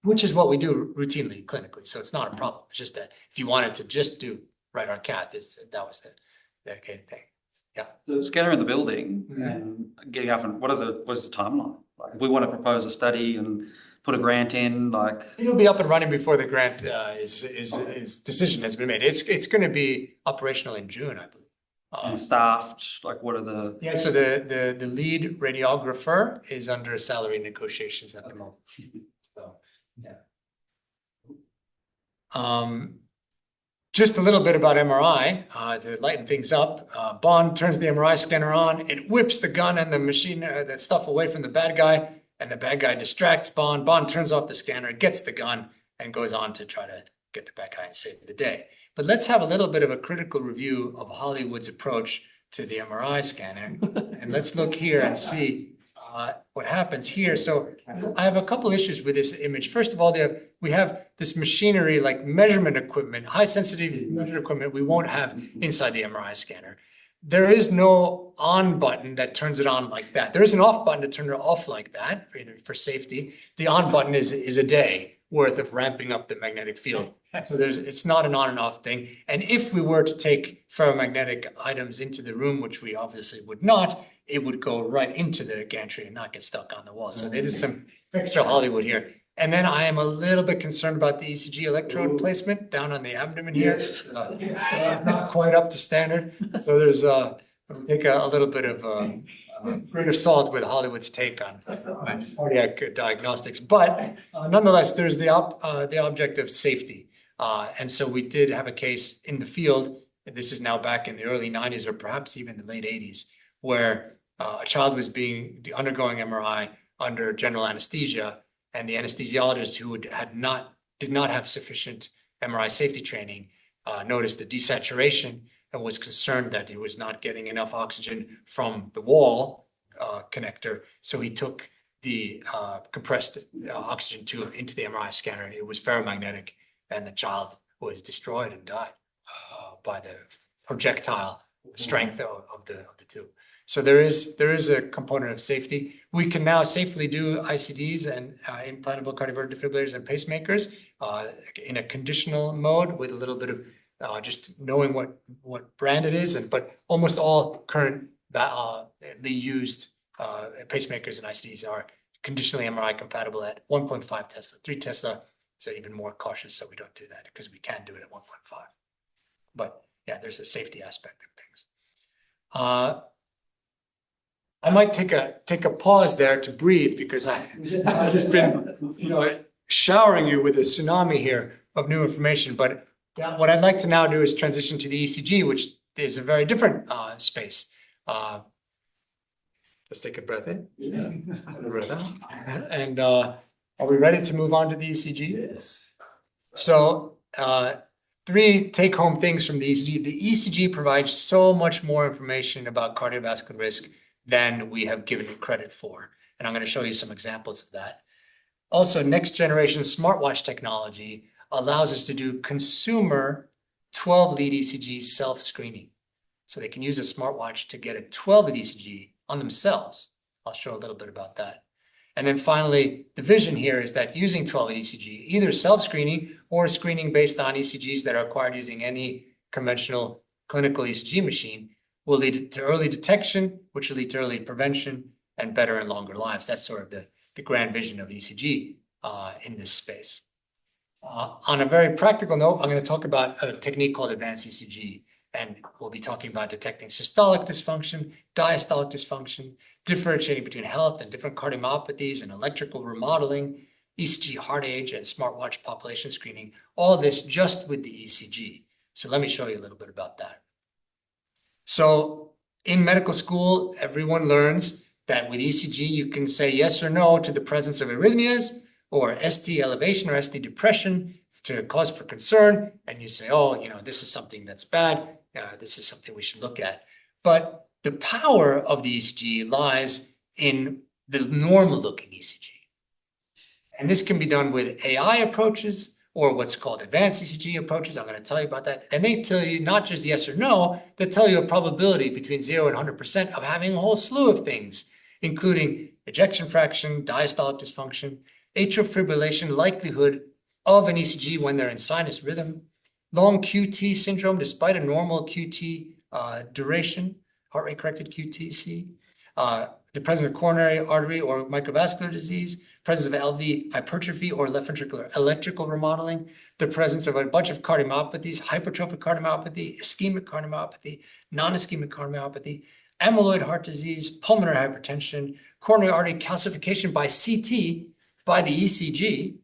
Which is what we do routinely, clinically. So it's not a problem. It's just that if you wanted to just do right arm cath. That was the thing. Yeah. The scanner in the building and getting up and what is the timeline? Like if we want to propose a study and put a grant in, like It'll be up and running before the grant is decision has been made. It's going to be operational in June, I believe. and staffed, like what are the Yeah, so the lead radiographer is under salary negotiations at the moment. So, yeah. Just a little bit about MRI to lighten things up. Bond turns the MRI scanner on. It whips the gun and the machine, the stuff away from the bad guy, and the bad guy distracts Bond. Bond turns off the scanner, gets the gun, and goes on to try to get the bad guy and save the day. But let's have a little bit of a critical review of Hollywood's approach to the MRI scanner. And let's look here and see what happens here. So I have a couple issues with this image. First of all, we have this machinery like measurement equipment, high sensitivity measurement equipment we won't have inside the MRI scanner. There is no on button that turns it on like that. There is an off button to turn it off like that for safety. The on button is a day worth of ramping up the magnetic field. So it's not an on and off thing. And if we were to take ferromagnetic items into the room, which we obviously would not, it would go right into the gantry and not get stuck on the wall. So there is some extra Hollywood here. And then I am a little bit concerned about the ECG electrode placement down on the abdomen here. Yes. Not quite up to standard. So there's I'll take a little bit of grain of salt with Hollywood's take on cardiac diagnostics. But nonetheless, there's the object of safety. And so we did have a case in the field, and this is now back in the early 90s or perhaps even the late 80s, where a child was undergoing MRI under general anesthesia, and the anesthesiologist who did not have sufficient MRI safety training noticed a desaturation and was concerned that he was not getting enough oxygen from the wall connector. So he took the compressed oxygen tube into the MRI scanner. It was ferromagnetic, and the child was destroyed and died by the projectile strength of the tube. So there is a component of safety. We can now safely do ICDs and implantable cardioverter defibrillators and pacemakers in a conditional mode with a little bit of just knowing what brand it is, but almost all currently used pacemakers and ICDs are conditionally MRI compatible at 1.5 Tesla, 3 Tesla. So even more cautious, so we don't do that because we can do it at 1.5. But yeah, there's a safety aspect of things. I might take a pause there to breathe because I've just been, showering you with a tsunami here of new information. But what I'd like to now do is transition to the ECG, which is a very different space. Let's take a breath in, a breath out, and are we ready to move on to the ECG? Yes. So 3 take-home things from the ECG. The ECG provides so much more information about cardiovascular risk than we have given it credit for. And I'm going to show you some examples of that. Also, next generation smartwatch technology allows us to do consumer 12-lead ECG self-screening. So they can use a smartwatch to get a 12-lead ECG on themselves. I'll show a little bit about that. And then finally, the vision here is that using 12-lead ECG, either self-screening or screening based on ECGs that are acquired using any conventional clinical ECG machine, will lead to early detection, which will lead to early prevention and better and longer lives. That's sort of the grand vision of ECG in this space. On a very practical note, I'm going to talk about a technique called advanced ECG, and we'll be talking about detecting systolic dysfunction, diastolic dysfunction, differentiating between health and different cardiomyopathies and electrical remodeling, ECG heart age and smartwatch population screening, all this just with the ECG. So let me show you a little bit about that. So in medical school, everyone learns that with ECG, you can say yes or no to the presence of arrhythmias or ST elevation or ST depression to cause for concern. And you say, oh, this is something that's bad. This is something we should look at. But the power of the ECG lies in the normal looking ECG. And this can be done with AI approaches or what's called advanced ECG approaches. I'm going to tell you about that. And they tell you not just yes or no, they tell you a probability between 0 and 100% of having a whole slew of things, including ejection fraction, diastolic dysfunction, atrial fibrillation, likelihood of an ECG when they're in sinus rhythm, long QT syndrome, despite a normal QT duration, heart rate corrected QTC, the presence of coronary artery or microvascular disease, presence of LV hypertrophy or left ventricular electrical remodeling, the presence of a bunch of cardiomyopathies, hypertrophic cardiomyopathy, ischemic cardiomyopathy, non-ischemic cardiomyopathy, amyloid heart disease, pulmonary hypertension, coronary artery calcification by CT, by the ECG,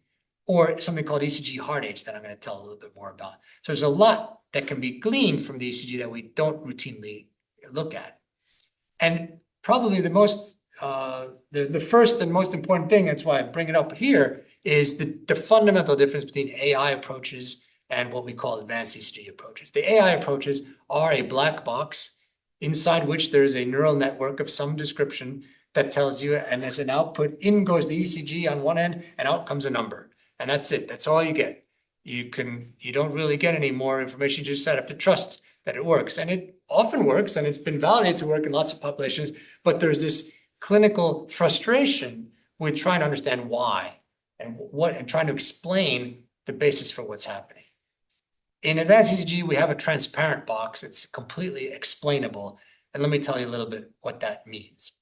or something called ECG Heart Age that I'm going to tell a little bit more about. So there's a lot that can be gleaned from the ECG that we don't routinely look at. And probably the first and most important thing, that's why I bring it up here, is the fundamental difference between AI approaches and what we call advanced ECG approaches. The AI approaches are a black box inside which there is a neural network of some description that tells you, and as an output, in goes the ECG on one end, and out comes a number. And that's it. That's all you get. You don't really get any more information. You just have to trust that it works. And it often works, and it's been validated to work in lots of populations, but there's this clinical frustration with trying to understand why and trying to explain the basis for what's happening. In advanced ECG, we have a transparent box. It's completely explainable. And let me tell you a little bit what that means.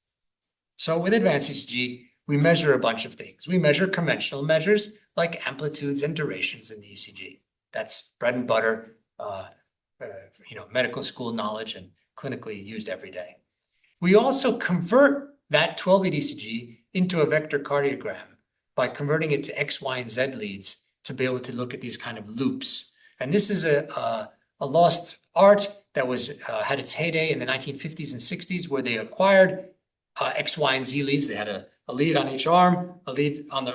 So with advanced ECG, we measure a bunch of things. We measure conventional measures like amplitudes and durations in the ECG. That's bread and butter, medical school knowledge and clinically used every day. We also convert that 12-lead ECG into a vector cardiogram by converting it to X, Y, and Z leads to be able to look at these kind of loops. And this is a lost art that had its heyday in the 1950s and 60s, where they acquired X, Y, and Z leads. They had a lead on each arm, a lead on the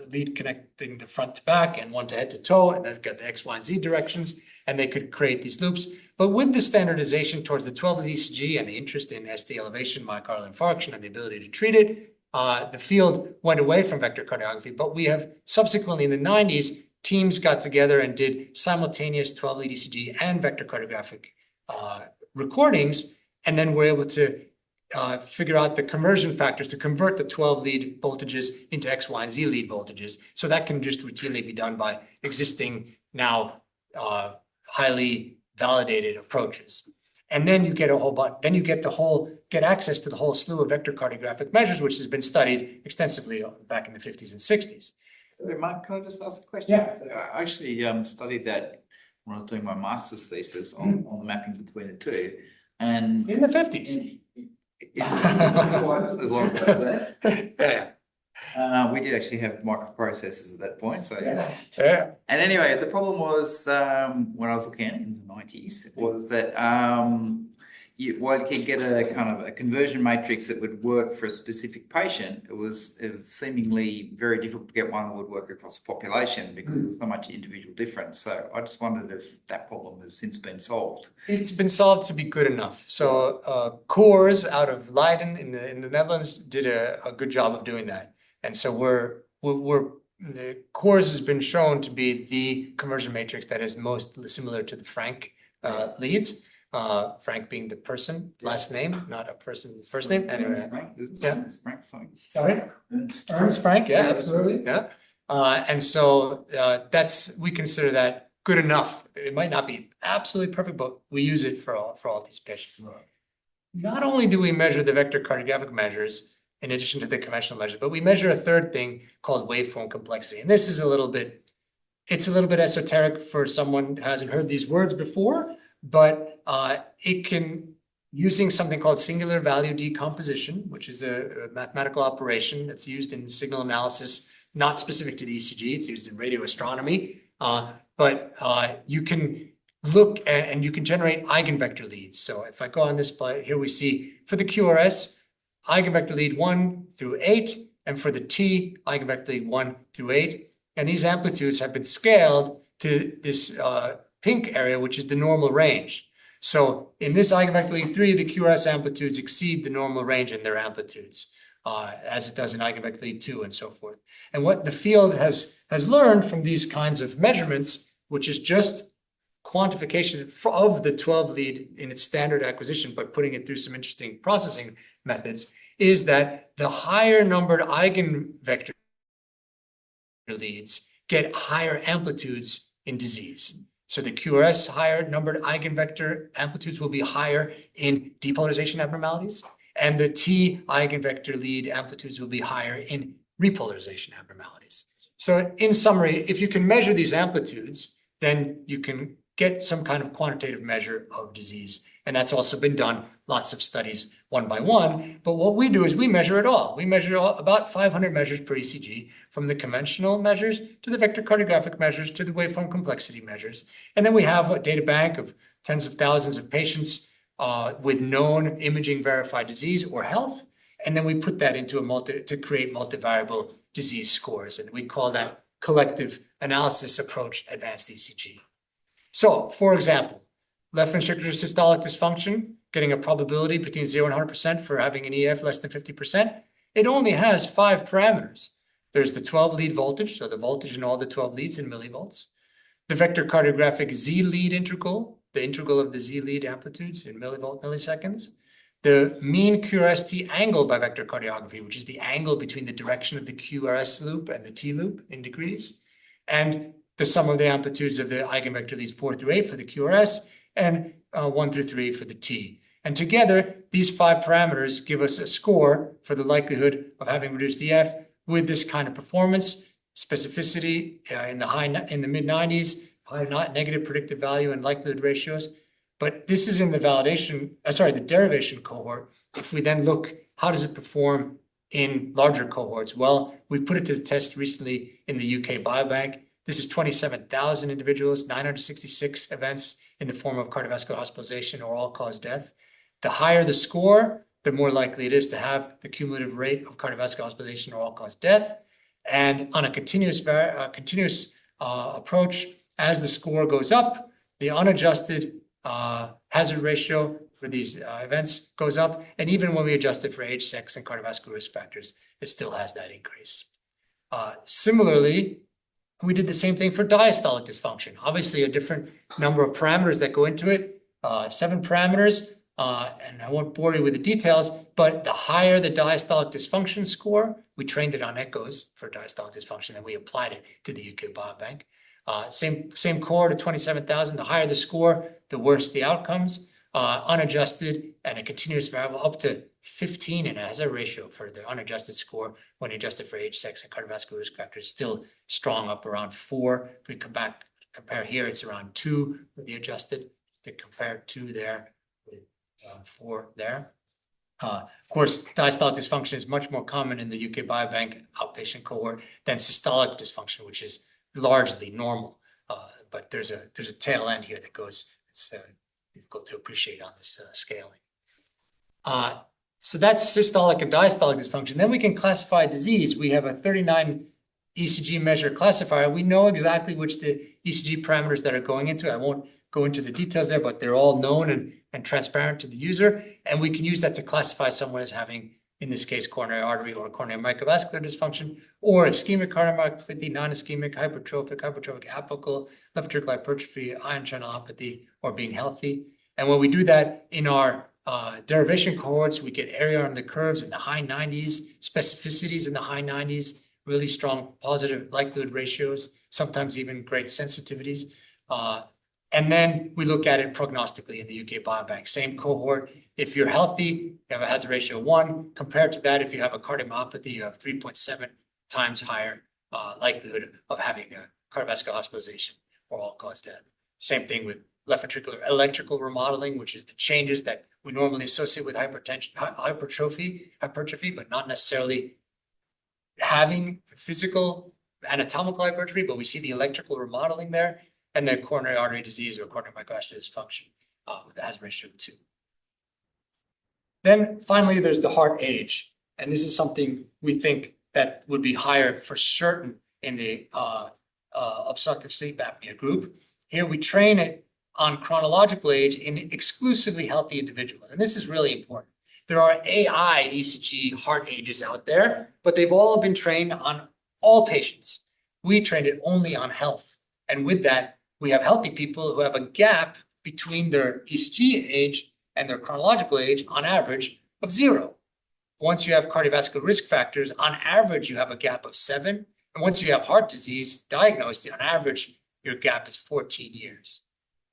lead connecting the front to back, and one to head to toe, and they've got the X, Y, and Z directions, and they could create these loops. But with the standardization towards the 12-lead ECG and the interest in ST elevation, myocardial infarction, and the ability to treat it, the field went away from vector cardiography. But we have subsequently in the 90s, teams got together and did simultaneous 12-lead ECG and vector cardiographic recordings, and then we're able to figure out the conversion factors to convert the 12-lead voltages into X, Y, and Z lead voltages. So that can just routinely be done by existing now highly validated approaches. And then you get get access to the whole slew of vector cardiographic measures, which has been studied extensively back in the 50s and 60s. Mark, can I just ask a question? Yeah. So I actually studied that when I was doing my master's thesis on the mapping between the two. And in the 50s. As long as that. Yeah. We did actually have microprocessors at that point. So Yeah. And anyway, the problem was when I was looking at it in the 90s was that while you can get a kind of a conversion matrix that would work for a specific patient, it was seemingly very difficult to get one that would work across a population because there's so much individual difference. So I just wondered if that problem has since been solved. It's been solved to be good enough. So Coors out of Leiden in the Netherlands did a good job of doing that. And so the Coors has been shown to be the conversion matrix that is most similar to the Frank leads. Frank being the person, last name, not a person, first name. Anyway, yeah. Sorry, Ernst Frank. Yeah, absolutely. Yeah, and so we consider that good enough. It might not be absolutely perfect, but we use it for all these patients. Right. Not only do we measure the vector cardiographic measures in addition to the conventional measures, but we measure a third thing called waveform complexity, and this is a little bit esoteric for someone who hasn't heard these words before. But it can, using something called singular value decomposition, which is a mathematical operation that's used in signal analysis, not specific to the ECG, it's used in radio astronomy. But you can look and you can generate eigenvector leads. So if I go on this slide, here we see for the QRS, eigenvector lead 1 through 8, and for the T, eigenvector lead 1 through 8. And these amplitudes have been scaled to this pink area, which is the normal range. So in this eigenvector lead 3, the QRS amplitudes exceed the normal range in their amplitudes, as it does in eigenvector lead 2 and so forth. And what the field has learned from these kinds of measurements, which is just quantification of the 12 lead in its standard acquisition, but putting it through some interesting processing methods, is that the higher numbered eigenvector leads get higher amplitudes in disease. So the QRS higher numbered eigenvector amplitudes will be higher in depolarization abnormalities, and the T eigenvector lead amplitudes will be higher in repolarization abnormalities. So in summary, if you can measure these amplitudes, then you can get some kind of quantitative measure of disease. And that's also been done, lots of studies one by one. But what we do is we measure it all. We measure about 500 measures per ECG, from the conventional measures to the vector cardiographic measures to the waveform complexity measures. And then we have a data bank of tens of thousands of patients with known imaging verified disease or health. And then we put that into to create multivariable disease scores. And we call that collective analysis approach advanced ECG. So, for example, left ventricular systolic dysfunction, getting a probability between 0 and 100% for having an EF less than 50%, it only has 5 parameters. There's the 12 lead voltage, so the voltage in all the 12 leads in millivolts. The vector cardiographic Z lead integral, the integral of the Z lead amplitudes in milliseconds. The mean QRST angle by vector cardiography, which is the angle between the direction of the QRS loop and the T loop in degrees. And the sum of the amplitudes of the eigenvector leads 4 through 8 for the QRS and 1 through 3 for the T. And together, these 5 parameters give us a score for the likelihood of having reduced EF with this kind of performance, specificity in the mid 90s, high negative predictive value and likelihood ratios. But this is in the the derivation cohort. If we then look, how does it perform in larger cohorts? Well, we put it to the test recently in the UK Biobank. This is 27,000 individuals, 966 events in the form of cardiovascular hospitalization or all-cause death. The higher the score, the more likely it is to have the cumulative rate of cardiovascular hospitalization or all-cause death. And on a continuous approach, as the score goes up, the unadjusted hazard ratio for these events goes up. And even when we adjust it for age, sex, and cardiovascular risk factors, it still has that increase. Similarly, we did the same thing for diastolic dysfunction. Obviously, a different number of parameters that go into it, 7 parameters. And I won't bore you with the details, but the higher the diastolic dysfunction score, we trained it on echoes for diastolic dysfunction, and we applied it to the UK Biobank. Same cohort of 27,000. The higher the score, the worse the outcomes. Unadjusted and a continuous variable up to 15, and it has a ratio for the unadjusted score when adjusted for age, sex, and cardiovascular risk factors, still strong up around 4. If we compare here, it's around 2 with the adjusted, to compare 2 there with 4 there. Of course, diastolic dysfunction is much more common in the UK Biobank outpatient cohort than systolic dysfunction, which is largely normal. But there's a tail end here that goes, it's difficult to appreciate on this scaling. So that's systolic and diastolic dysfunction. Then we can classify disease. We have a 39 ECG measure classifier. We know exactly which the ECG parameters that are going into. I won't go into the details there, but they're all known and transparent to the user. And we can use that to classify someone as having, in this case, coronary artery or coronary microvascular dysfunction, or ischemic cardiomyopathy, non-ischemic, hypertrophic apical, left ventricular hypertrophy, ion channelopathy, or being healthy. And when we do that in our derivation cohorts, we get area on the curves in the high 90s, specificities in the high 90s, really strong positive likelihood ratios, sometimes even great sensitivities. And then we look at it prognostically in the UK Biobank. Same cohort. If you're healthy, you have a hazard ratio of 1. Compared to that, if you have a cardiomyopathy, you have 3.7 times higher likelihood of having a cardiovascular hospitalization or all-cause death. Same thing with left ventricular electrical remodeling, which is the changes that we normally associate with hypertension, hypertrophy, but not necessarily having physical anatomical hypertrophy, but we see the electrical remodeling there, and then coronary artery disease or coronary microvascular dysfunction with a hazard ratio of 2. Then finally, there's the heart age. And this is something we think that would be higher for certain in the obstructive sleep apnea group. Here we train it on chronological age in exclusively healthy individuals. And this is really important. There are A-ECG heart ages out there, but they've all been trained on all patients. We trained it only on health. And with that, we have healthy people who have a gap between their ECG age and their chronological age on average of 0. Once you have cardiovascular risk factors, on average, you have a gap of 7. And once you have heart disease diagnosed, on average, your gap is 14 years.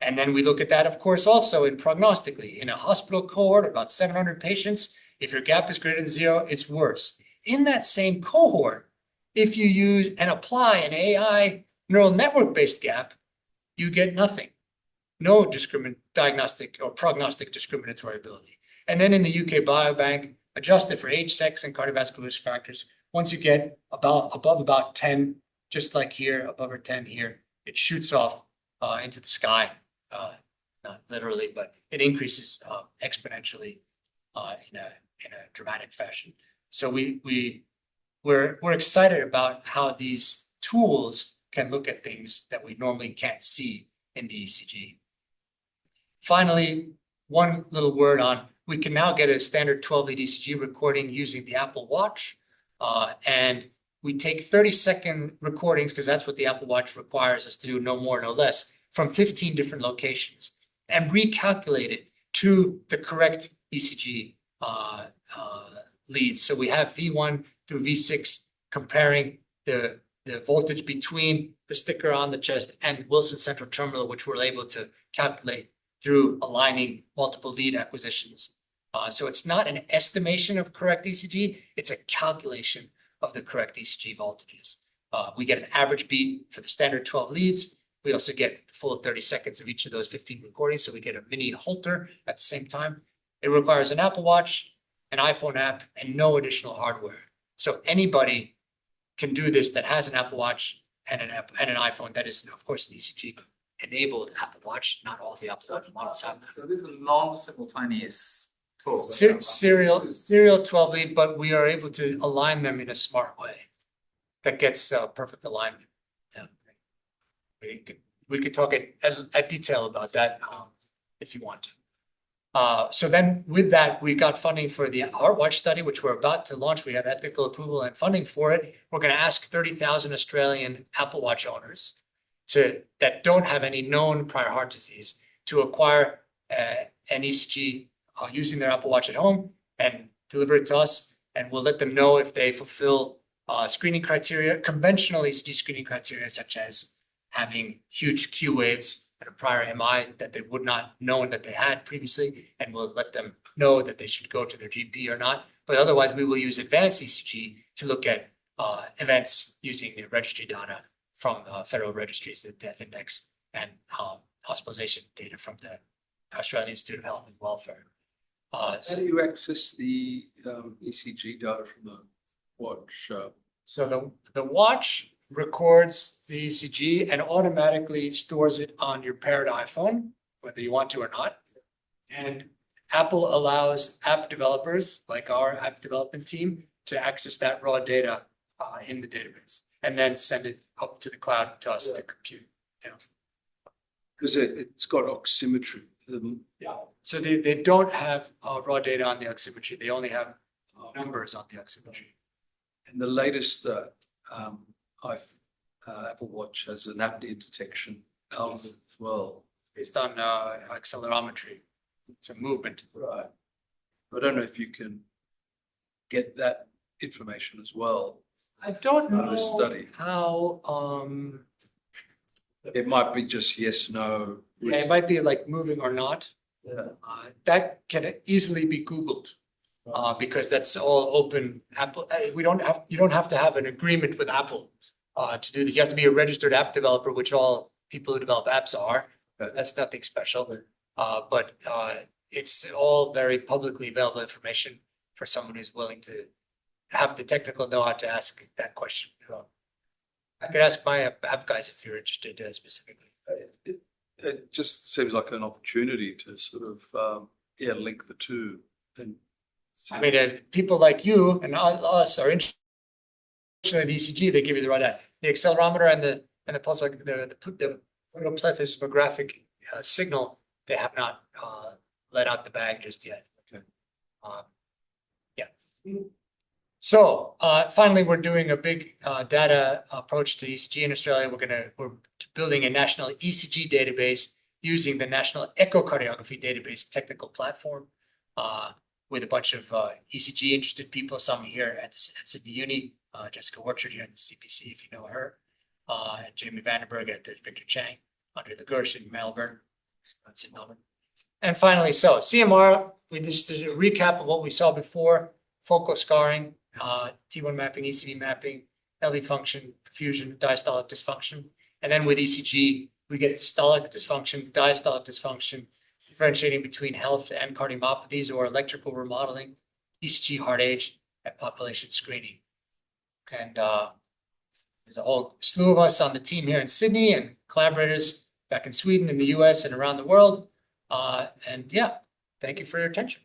And then we look at that, of course, also in prognostically. In a hospital cohort, about 700 patients, if your gap is greater than 0, it's worse. In that same cohort, if you use and apply an AI neural network-based gap, you get nothing. No diagnostic or prognostic discriminatory ability. And then in the UK Biobank, adjusted for age, sex, and cardiovascular risk factors, once you get above about 10, just like here, above or 10 here, it shoots off into the sky. Not literally, but it increases exponentially in a dramatic fashion. So we're excited about how these tools can look at things that we normally can't see in the ECG. Finally, one little word on, we can now get a standard 12-lead ECG recording using the Apple Watch. And we take 30-second recordings, because that's what the Apple Watch requires us to do, no more, no less, from 15 different locations, and recalculate it to the correct ECG leads. So we have V1 through V6 comparing the voltage between the sticker on the chest and Wilson central terminal, which we're able to calculate through aligning multiple lead acquisitions. So it's not an estimation of correct ECG, it's a calculation of the correct ECG voltages. We get an average beat for the standard 12 leads. We also get the full 30 seconds of each of those 15 recordings, so we get a mini Holter at the same time. It requires an Apple Watch, an iPhone app, and no additional hardware. So anybody can do this that has an Apple Watch and an iPhone. That is, of course, an ECG-enabled Apple Watch. Not all the Apple Watch models have that. So this is a non-simultaneous talk. Serial 12 lead, but we are able to align them in a smart way that gets perfect alignment. Yeah. We could talk at detail about that if you want to. So then with that, we got funding for the HeartWatch study, which we're about to launch. We have ethical approval and funding for it. We're going to ask 30,000 Australian Apple Watch owners that don't have any known prior heart disease to acquire an ECG using their Apple Watch at home and deliver it to us. And we'll let them know if they fulfill screening criteria, conventional ECG screening criteria, such as having huge Q waves and a prior MI that they would not known that they had previously, and we'll let them know that they should go to their GP or not. But otherwise, we will use advanced ECG to look at events using the registry data from federal registries, the death index, and hospitalization data from the Australian Institute of Health and Welfare. How do you access the ECG data from the watch? So the watch records the ECG and automatically stores it on your paired iPhone, whether you want to or not. And Apple allows app developers, like our app development team, to access that raw data in the database and then send it up to the cloud to us to compute. Because it's got oximetry. Yeah. So they don't have raw data on the oximetry. They only have numbers on the oximetry. And the latest Apple Watch has an apnea detection element as well. Based on accelerometry, so movement. Right. I don't know if you can get that information as well. I don't know the study. how. It might be just yes, no. Yeah, it might be like moving or not. Yeah. That can easily be Googled because that's all open. Apple. You don't have to have an agreement with Apple to do this. You have to be a registered app developer, which all people who develop apps are. That's nothing special. But it's all very publicly available information for someone who's willing to have the technical know-how to ask that question. I could ask my app guys if you're interested specifically. It just seems like an opportunity to sort of link the two. And I mean, people like you and us are interested in the ECG. They give you the right data. The accelerometer and the pulse, like the photoplethysmographic signal, they have not let out the bag just yet. Okay. Yeah. So finally, we're doing a big data approach to ECG in Australia. We're building a national ECG database using the National Echocardiography Database technical platform with a bunch of ECG interested people. Some here at Sydney Uni, Jessica Orchard here in the CPC, if you know her, and Jamie Vandenberg at the Victor Chang under the Gersh in Melbourne. That's it, Melvin. And finally, so CMR, we just did a recap of what we saw before: focal scarring, T1 mapping, ECG mapping, LV function, perfusion, diastolic dysfunction. And then with ECG, we get systolic dysfunction, diastolic dysfunction, differentiating between health and cardiomyopathies or electrical remodeling, ECG heart age, and population screening. And there's a whole slew of us on the team here in Sydney and collaborators back in Sweden, in the US, and around the world. And yeah, thank you for your attention.